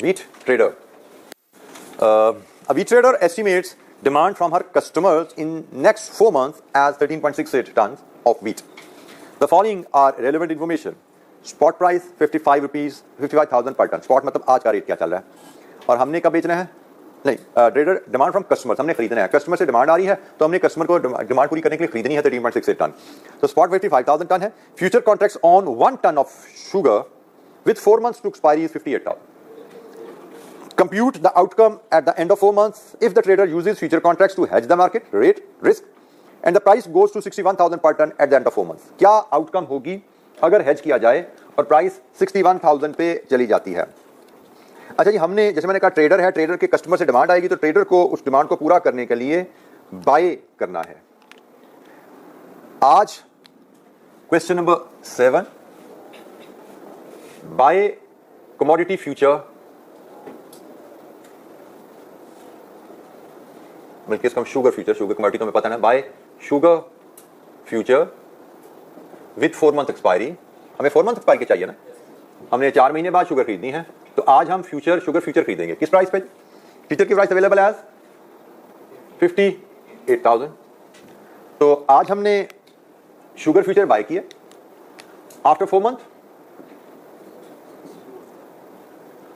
wheat trader. A wheat trader estimates demand from her customers in next 4 months as 13.68 tons of wheat. The following are relevant information. Spot price 55 rupees 55,000 per ton. Spot मतलब आज का rate क्या चल रहा है और हमने कब बेचना है? नहीं, ट्रेडर डिमांड फ्रॉम कस्टमर्स, हमने खरीदना है, कस्टमर से डिमांड आ रही है तो हमने कस्टमर को डिमांड पूरी करने के लिए खरीदनी है 13.68 टन. तो स्पॉट 55,000 टन है. Future contracts on 1 ton of sugar with 4 months to expiry is 58,000. Compute the outcome at the end of 4 months if the trader uses future contracts to hedge the market rate risk and the price goes to 61,000 per ton at the end of 4 months. क्या outcome होगी अगर hedge किया जाए और price 61,000 पे चली जाती है? अच्छा जी, हमने जैसे मैंने कहा ट्रेडर है, ट्रेडर के कस्टमर से डिमांड आएगी तो ट्रेडर को उस डिमांड को पूरा करने के लिए बाय करना है. आज question number 7, buy commodity future, बल्कि इसका शुगर फ्यूचर, शुगर कमोडिटी तो हमें पता है, bye sugar future with 4 month expiry. हमें 4 month एक्सपायरी चाहिए ना, हमने 4 महीने बाद शुगर खरीदनी है तो आज हम शुगर फ्यूचर खरीदेंगे. किस प्राइस पे? फ्यूचर की प्राइस अवेलेबल है आज 58,000. तो आज हमने शुगर फ्यूचर बाय किया. आफ्टर 4 month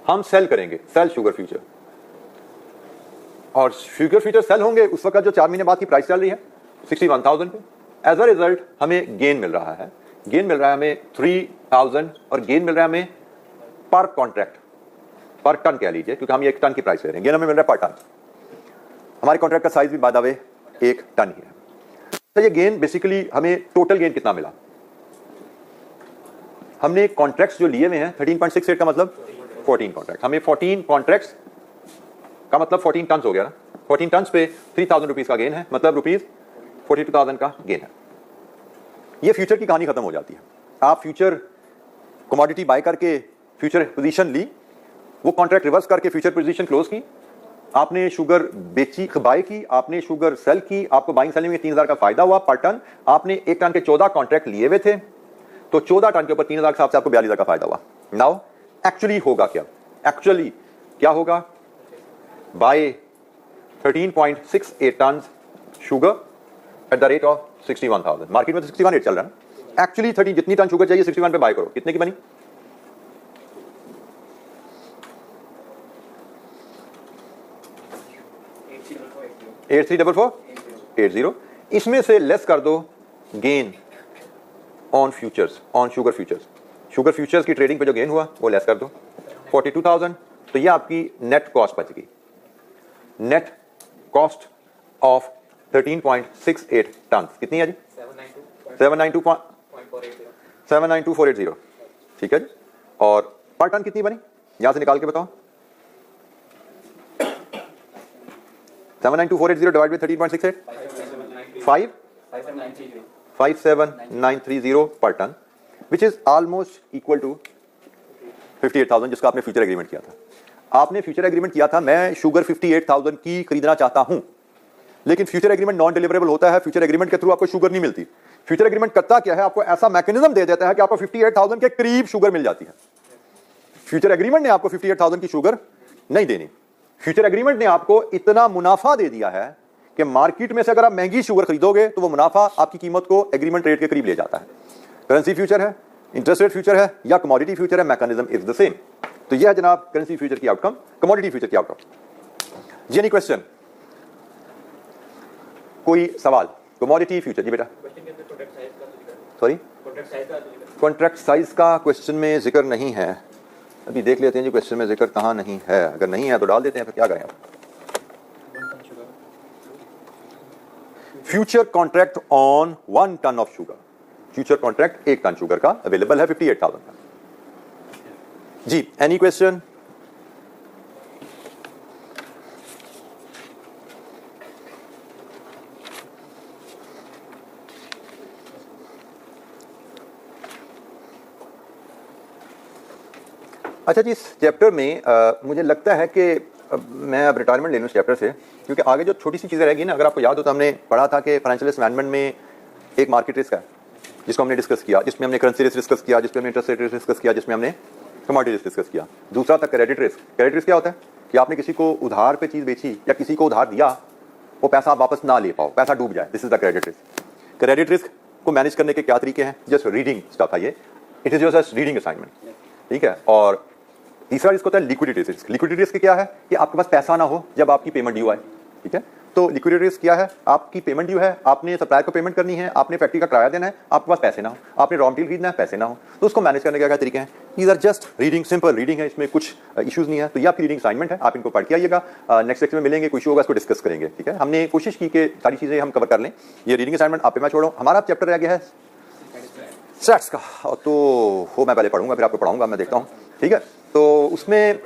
हम सेल करेंगे, सेल शुगर फ्यूचर, और शुगर फ्यूचर सेल होंगे उस वक्त जो 4 महीने बाद की प्राइस चल रही है 61,000 पे. एज अ रिजल्ट हमें गेन मिल रहा है, गेन मिल रहा है हमें 3,000 और गेन मिल रहा है हमें पर कॉन्ट्रैक्ट, पर टन कह लीजिए, क्योंकि हम 1 टन की प्राइस ले रहे हैं. गेन हमें मिल रहा है पर टन. हमारे कॉन्ट्रैक्ट का साइज भी बाय द वे 1 टन ही है. तो ये गेन बेसिकली हमें टोटल गेन कितना मिला? हमने कॉन्ट्रैक्ट्स जो लिए हुए हैं 13.68 का मतलब 14 कॉन्ट्रैक्ट, हमें 14 कॉन्ट्रैक्ट्स का मतलब 14 टन हो गया ना. 14 टन पे 3,000 रुपीज का गेन है, मतलब रुपीज 42,000 का गेन है. ये फ्यूचर की कहानी खत्म हो जाती है. आप फ्यूचर कमोडिटी बाय करके फ्यूचर पोजीशन ली, वो कॉन्ट्रैक्ट रिवर्स करके फ्यूचर पोजीशन क्लोज की, आपने शुगर बेची, बाय की, आपने शुगर सेल की, आपको बाइंग सेलिंग में 3,000 का फायदा हुआ पर टन. आपने 1 टन के 14 कॉन्ट्रैक्ट लिए हुए थे तो 14 टन के ऊपर 3,000 के हिसाब से आपको 42,000 का फायदा हुआ. नाउ एक्चुअली होगा क्या? एक्चुअली क्या होगा? Buy 13.68 ton sugar at the rate of 61,000. Market में तो 61 चल रहा है ना. एक्चुअली 30 जितनी टन शुगर चाहिए 61 पे बाय करो. कितने की बनी? 834480. इसमें से लेस कर दो gain on futures, on sugar futures. Sugar futures की ट्रेडिंग पे जो गेन हुआ वो लेस कर दो 42,000. तो ये आपकी नेट कॉस्ट बच गई. नेट कॉस्ट ऑफ 13.68 टन कितनी है जी? 792,480. ठीक है जी. और पर टन कितनी बनी यहां से निकाल के बताओ. 792,480 डिवाइड बाय 13.68 57930 पर ton, which is almost equal to 58,000 जिसका आपने फ्यूचर एग्रीमेंट किया था. आपने फ्यूचर एग्रीमेंट किया था मैं शुगर 58,000 की खरीदना चाहता हूं, लेकिन फ्यूचर एग्रीमेंट नॉन डिलीवरेबल होता है. फ्यूचर एग्रीमेंट के थ्रू आपको शुगर नहीं मिलती. फ्यूचर एग्रीमेंट करता क्या है? आपको ऐसा मैकेनिज्म दे देता है कि आपको 58,000 के करीब शुगर मिल जाती है. फ्यूचर एग्रीमेंट ने आपको 58,000 की शुगर नहीं देनी. फ्यूचर एग्रीमेंट ने आपको इतना मुनाफा दे दिया है कि मार्केट में से अगर आप महंगी शुगर खरीदोगे तो वो मुनाफा आपकी कीमत को एग्रीमेंट रेट के करीब ले जाता है. करेंसी फ्यूचर है, इंटरेस्ट रेट फ्यूचर है या कमोडिटी फ्यूचर है, मैकेनिज्म इज द सेम. तो यह है जनाब करेंसी फ्यूचर की आउटकम, कमोडिटी फ्यूचर की आउटकम. जी एनी क्वेश्चन? कोई सवाल? कमोडिटी फ्यूचर जी बेटा. सॉरी, कॉन्ट्रैक्ट साइज का क्वेश्चन में जिक्र नहीं है. अभी देख लेते हैं जी क्वेश्चन में जिक्र कहाँ नहीं है. अगर नहीं है तो डाल देते हैं, फिर क्या करें आप. Future contract on 1 ton of sugar. Future contract 1 ton sugar का अवेलेबल है 58,000 का. जी एनी क्वेश्चन? अच्छा जी, इस चैप्टर में मुझे लगता है कि मैं अब रिटायरमेंट ले लूँ इस चैप्टर से, क्योंकि आगे जो छोटी सी चीज़ें रहेगी ना, अगर आपको याद हो तो हमने पढ़ा था कि फाइनेंशियल रिस्क मैनेजमेंट में एक मार्केट रिस्क है जिसको हमने डिस्कस किया, जिसमें हमने करेंसी रिस्क डिस्कस किया, जिसमें हमने इंटरेस्ट रेट रिस्क डिस्कस किया, जिसमें हमने कमोडिटी रिस्क डिस्कस किया। दूसरा था क्रेडिट रिस्क। क्रेडिट रिस्क क्या होता है कि आपने किसी को उधार पे चीज बेची या किसी को उधार दिया, वो पैसा आप वापस ना ले पाओ, पैसा डूब जाए, this is the credit risk. Credit risk को मैनेज करने के क्या तरीके हैं? जस्ट रीडिंग स्टफ है ये, it is just reading assignment, ठीक है। और तीसरा रिस्क होता है लिक्विडिटी रिस्क। लिक्विडिटी रिस्क क्या है कि आपके पास पैसा ना हो जब आपकी पेमेंट ड्यू आए, ठीक है। तो लिक्विडिटी रिस्क क्या है? आपकी पेमेंट ड्यू है, आपने सप्लायर को पेमेंट करनी है, आपने फैक्ट्री का किराया देना है, आपके पास पैसे ना हो, आपने रॉ मटेरियल खरीदना है, पैसे ना हो, तो उसको मैनेज करने के क्या तरीके हैं? These are just reading, simple reading है, इसमें कुछ इश्यूज नहीं है। तो ये आपकी रीडिंग असाइनमेंट है, आप इनको पढ़ के आइएगा। नेक्स्ट लेक्चर में मिलेंगे, कोई इशू होगा इसको डिस्कस करेंगे, ठीक है। हमने कोशिश की कि सारी चीजें हम कवर कर लें। ये रीडिंग असाइनमेंट आप पे मैं छोड़ो। हमारा चैप्टर रह गया है स्टैट्स का, तो वो मैं पहले पढ़ूंगा फिर आपको पढ़ाऊंगा, मैं देखता हूँ, ठीक है। तो उसमें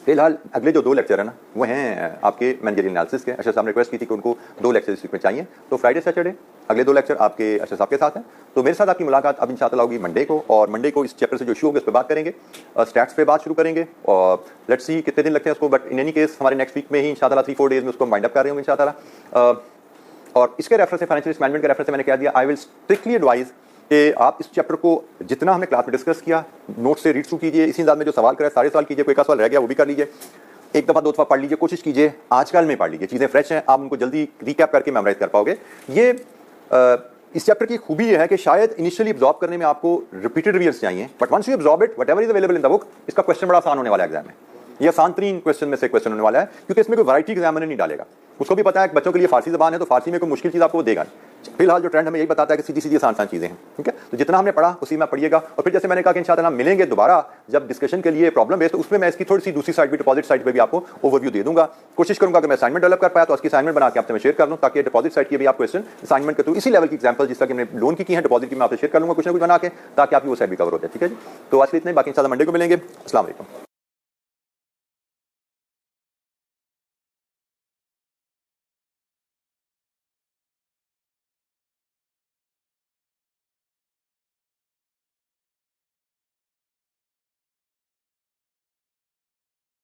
फिलहाल अगले जो 2 लेक्चर है ना, वो हैं आपके मैनेजरियल एनालिसिस के। अशरफ साहब ने रिक्वेस्ट की थी कि उनको 2 लेक्चर इस वीक में चाहिए, तो फ्राइडे सैटरडे अगले 2 लेक्चर आपके अशरफ साहब के साथ हैं। तो मेरे साथ आपकी मुलाकात अब इंशाअल्लाह होगी मंडे को, और मंडे को इस चैप्टर से जो इशू होंगे उस पर बात करेंगे, स्टैट्स पे बात शुरू करेंगे, और लेट्स सी कितने दिन लगते हैं उसको, बट इन एनी केस हमारे नेक्स्ट वीक में ही इंशाअल्लाह 3-4 डेज में उसको वाइंड अप कर रहे होंगे इंशाअल्लाह। और इसके रेफरेंस से, फाइनेंशियल मैनेजमेंट के रेफरेंस से मैंने कह दिया, आई विल स्ट्रिक्टली एडवाइज कि आप इस चैप्टर को जितना हमने क्लास में डिस्कस किया नोट से रीड थ्रू कीजिए, इसी अंदाज में जो सवाल करे सारे सवाल कीजिए, कोई का सवाल रह गया वो भी कर लीजिए, एक दफ़ा 2 दफ़ा पढ़ लीजिए, कोशिश कीजिए आजकल में पढ़ लीजिए, चीज़ें फ्रेश हैं, आप उनको जल्दी रिकैप करके मेमोराइज कर पाओगे। ये इस चैप्टर की खूबी ये है कि शायद इनिशियली एब्जॉर्ब करने में आपको रिपीटेड रिविजन चाहिए, but once you absorb it, whatever is available in the book, इसका क्वेश्चन बड़ा आसान होने वाला है एग्जाम में। ये आसान तरीन क्वेश्चन में से क्वेश्चन होने वाला है, क्योंकि इसमें कोई वैरायटी एग्जामिनर नहीं डालेगा। उसको भी पता है कि बच्चों के लिए फारसी ज़बान है, तो फारसी में कोई मुश्किल चीज़ आपको देगा नहीं। फिलहाल जो ट्रेंड हमें यही बताता है कि सीधी सीधी आसान चीज़ें हैं, ठीक है। तो जितना हमने पढ़ा उसी में पढ़िएगा, और फिर जैसे मैंने कहा कि इंशाअल्लाह मिलेंगे दोबारा जब डिस्कशन के लिए प्रॉब्लम बेस, तो उसमें मैं इसकी थोड़ी सी दूसरी साइड भी, डिपॉजिट साइड पर भी आपको ओवरव्यू दे दूंगा। कोशिश करूंगा कि मैं असाइनमेंट डेवलप कर पाया तो उसकी असाइनमेंट बना के आपसे मैं शेयर कर दूं, ताकि डिपॉजिट साइड की भी आप क्वेश्चन असाइनमेंट के थ्रू इसी लेवल की एग्जाम्पल जिस तरह की हमने लोन की है, डिपॉजिट की मैं आपसे शेयर कर लूंगा कुछ ना कुछ बना के, ताकि आपकी वो साइड भी कवर हो जाए, ठीक है जी। तो आज के इतने, बाकी इंशाअल्लाह मंडे को मिलेंगे। अस्सलाम वालेकुम।